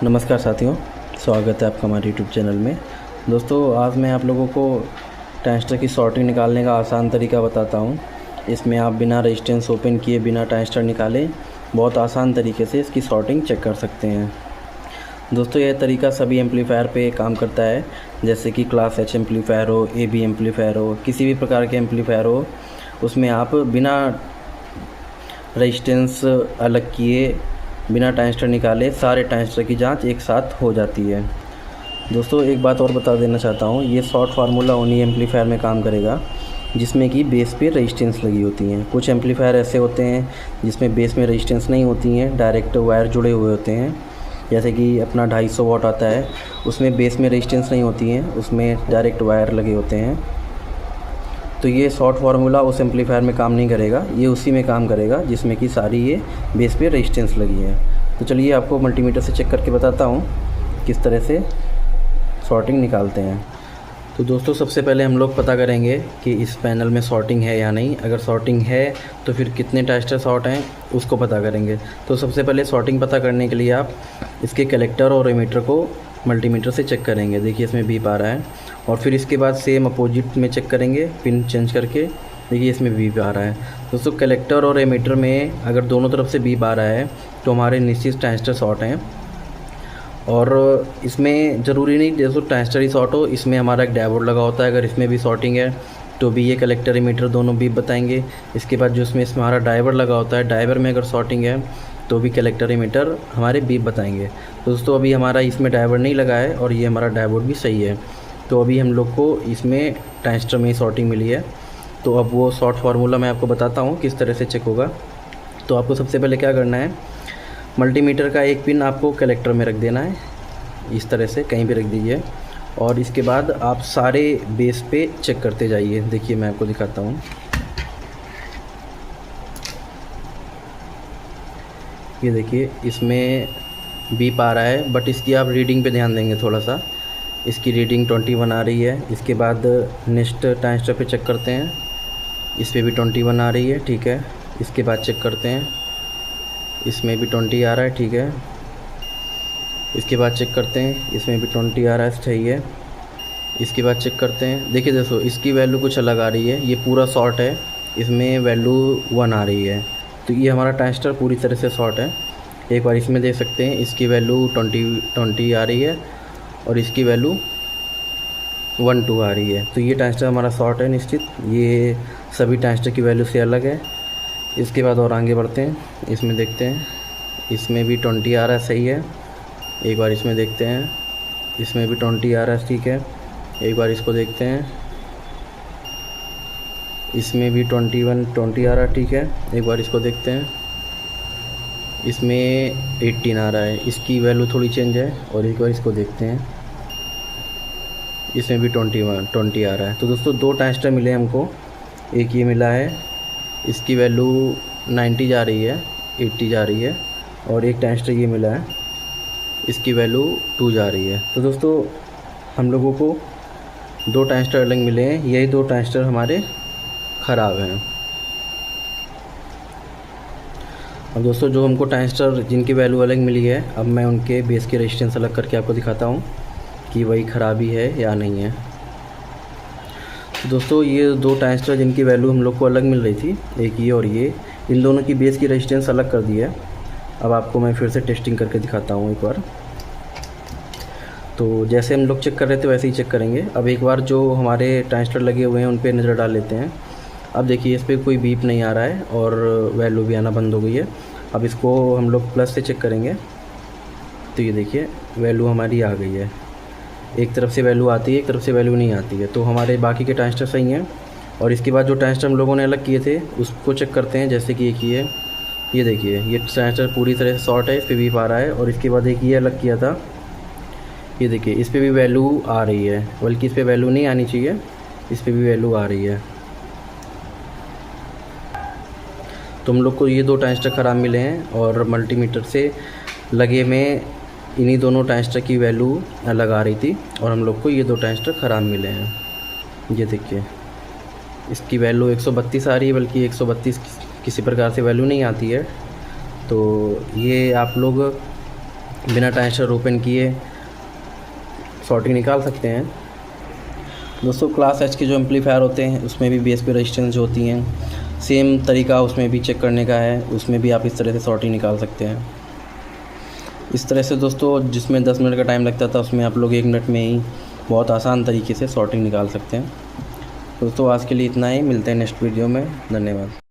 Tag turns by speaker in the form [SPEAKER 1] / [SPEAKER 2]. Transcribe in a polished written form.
[SPEAKER 1] नमस्कार साथियों, स्वागत है आपका हमारे यूट्यूब चैनल में। दोस्तों, आज मैं आप लोगों को ट्रांजिस्टर की सॉर्टिंग निकालने का आसान तरीका बताता हूं। इसमें आप बिना रेजिस्टेंस ओपन किए, बिना ट्रांजिस्टर निकाले बहुत आसान तरीके से इसकी सॉर्टिंग चेक कर सकते हैं। दोस्तों, यह तरीका सभी एम्पलीफायर पे काम करता है, जैसे कि क्लास एच एम्पलीफायर हो, AB एम्पलीफायर हो, किसी भी प्रकार के एम्पलीफायर हो, उसमें आप बिना रेजिस्टेंस अलग किए, बिना ट्रांजिस्टर निकाले सारे ट्रांजिस्टर की जांच एक साथ हो जाती है। दोस्तों, एक बात और बता देना चाहता हूँ, ये शॉर्ट फार्मूला उन्हीं एम्पलीफायर में काम करेगा जिसमें कि बेस पे रेजिस्टेंस लगी होती हैं। कुछ एम्पलीफायर ऐसे होते हैं जिसमें बेस में रेजिस्टेंस नहीं होती हैं, डायरेक्ट वायर जुड़े हुए होते हैं। जैसे कि अपना 250 वाट आता है, उसमें बेस में रेजिस्टेंस नहीं होती हैं, उसमें डायरेक्ट वायर लगे होते हैं। तो ये शॉर्ट फार्मूला उस एम्पलीफायर में काम नहीं करेगा, ये उसी में काम करेगा जिसमें कि सारी ये बेस पे रेजिस्टेंस लगी है। तो चलिए आपको मल्टीमीटर से चेक करके बताता हूँ किस तरह से सॉर्टिंग निकालते हैं। तो दोस्तों, सबसे पहले हम लोग पता करेंगे कि इस पैनल में सॉर्टिंग है या नहीं। अगर सॉर्टिंग है तो फिर कितने ट्रांजिस्टर शॉर्ट हैं उसको पता करेंगे। तो सबसे पहले सॉर्टिंग पता करने के लिए आप इसके कलेक्टर और एमीटर को मल्टीमीटर से चेक करेंगे। देखिए इसमें बीप आ रहा है, और फिर इसके बाद सेम अपोजिट में चेक करेंगे पिन चेंज करके। देखिए इसमें बीप आ रहा है। दोस्तों, कलेक्टर और एमीटर में अगर दोनों तरफ से बीप आ रहा है तो हमारे निश्चित ट्रांजिस्टर शॉर्ट हैं। और इसमें ज़रूरी नहीं जैसे ट्रांजिस्टर ही शॉर्ट हो, इसमें हमारा एक डायोड लगा होता है। अगर इसमें भी शॉर्टिंग है तो भी ये कलेक्टर एमीटर दोनों बीप बताएंगे। इसके बाद जो इसमें हमारा ड्राइवर लगा होता है, ड्राइवर में अगर शॉर्टिंग है तो भी कलेक्टर एमीटर हमारे बीप बताएंगे। दोस्तों, अभी हमारा इसमें ड्राइवर नहीं लगा है और ये हमारा डायोड भी सही है, तो अभी हम लोग को इसमें ट्रांजिस्टर में ही शॉर्टिंग मिली है। तो अब वो शॉर्ट फार्मूला मैं आपको बताता हूँ किस तरह से चेक होगा। तो आपको सबसे पहले क्या करना है, मल्टीमीटर का एक पिन आपको कलेक्टर में रख देना है, इस तरह से कहीं भी रख दीजिए। और इसके बाद आप सारे बेस पे चेक करते जाइए। देखिए मैं आपको दिखाता हूँ। ये देखिए इसमें बीप आ रहा है, बट इसकी आप रीडिंग पे ध्यान देंगे थोड़ा सा। इसकी रीडिंग 21 आ रही है। इसके बाद नेक्स्ट ट्रांजिस्टर पे चेक करते हैं, इस पर भी 21 आ रही है, ठीक है। इसके बाद चेक करते हैं, इसमें भी 20 आ रहा है, ठीक है। इसके बाद चेक करते हैं, इसमें भी 20 आ रहा है, सही है। इसके बाद चेक करते हैं, देखिए दोस्तों इसकी वैल्यू कुछ अलग आ रही है, ये पूरा शॉर्ट है, इसमें वैल्यू 1 आ रही है। तो ये हमारा ट्रांजिस्टर पूरी तरह से शॉर्ट है। एक बार इसमें देख सकते हैं, इसकी वैल्यू 20 आ रही है और इसकी वैल्यू 12 आ रही है। तो ये ट्रांजिस्टर हमारा शॉर्ट है निश्चित, ये सभी ट्रांजिस्टर की वैल्यू से अलग है। इसके बाद और आगे बढ़ते हैं, इसमें देखते हैं, इसमें भी 20 आ रहा है, सही है। एक बार इसमें देखते हैं, इसमें भी 20 आ रहा है, ठीक है। एक बार इसको देखते हैं, इसमें भी 20 आ रहा है, ठीक है। एक बार इसको देखते हैं, इसमें 18 आ रहा है, इसकी वैल्यू थोड़ी चेंज है। और एक बार इसको देखते हैं, इसमें भी 20 आ रहा है। तो दोस्तों, दो ट्रांजिस्टर मिले हमको, एक ये मिला है, इसकी वैल्यू 90 जा रही है, 80 जा रही है। और एक ट्रांजिस्टर ये मिला है, इसकी वैल्यू 2 जा रही है। तो दोस्तों, हम लोगों को दो ट्रांजिस्टर अलग मिले हैं, यही दो ट्रांजिस्टर हमारे ख़राब हैं। अब दोस्तों, जो हमको ट्रांजिस्टर जिनकी वैल्यू अलग मिली है, अब मैं उनके बेस की रेजिस्टेंस अलग करके आपको दिखाता हूँ कि वही ख़राबी है या नहीं है। तो दोस्तों, ये दो ट्रांजिस्टर जिनकी वैल्यू हम लोग को अलग मिल रही थी, एक ये और ये, इन दोनों की बेस की रेजिस्टेंस अलग कर दी है। अब आपको मैं फिर से टेस्टिंग करके दिखाता हूँ एक बार। तो जैसे हम लोग चेक कर रहे थे वैसे ही चेक करेंगे। अब एक बार जो हमारे ट्रांजिस्टर लगे हुए हैं उन पर नज़र डाल लेते हैं। अब देखिए इस पर कोई बीप नहीं आ रहा है और वैल्यू भी आना बंद हो गई है। अब इसको हम लोग प्लस से चेक करेंगे, तो ये देखिए वैल्यू हमारी आ गई है। एक तरफ से वैल्यू आती है, एक तरफ से वैल्यू नहीं आती है। तो हमारे बाकी के ट्रांजिस्टर सही हैं। और इसके बाद जो ट्रांजिस्टर हम लोगों ने अलग किए थे उसको चेक करते हैं। जैसे कि एक ये देखिए, ये ट्रांजिस्टर पूरी तरह से शॉर्ट है, इस पर बीप आ रहा है। और इसके बाद एक ये अलग किया था, ये देखिए इस पर भी वैल्यू आ रही है, बल्कि इस पर वैल्यू नहीं आनी चाहिए, इस पर भी वैल्यू आ रही है। तो हम लोग को ये दो ट्रांजिस्टर ख़राब मिले हैं और मल्टीमीटर से लगे में इन्हीं दोनों ट्रांजिस्टर की वैल्यू अलग आ रही थी और हम लोग को ये दो ट्रांजिस्टर ख़राब मिले हैं। ये देखिए इसकी वैल्यू 132 आ रही है, बल्कि 132 किसी प्रकार से वैल्यू नहीं आती है। तो ये आप लोग बिना ट्रांजिस्टर ओपन किए सॉर्टिंग निकाल सकते हैं। दोस्तों क्लास एच के जो एम्पलीफायर होते हैं उसमें भी BSP रेजिस्टेंस जो होती हैं सेम तरीका उसमें भी चेक करने का है, उसमें भी आप इस तरह से सॉर्टिंग निकाल सकते हैं। इस तरह से दोस्तों जिसमें 10 मिनट का टाइम लगता था उसमें आप लोग 1 मिनट में ही बहुत आसान तरीके से सॉर्टिंग निकाल सकते हैं। दोस्तों आज के लिए इतना ही, मिलते हैं नेक्स्ट वीडियो में। धन्यवाद।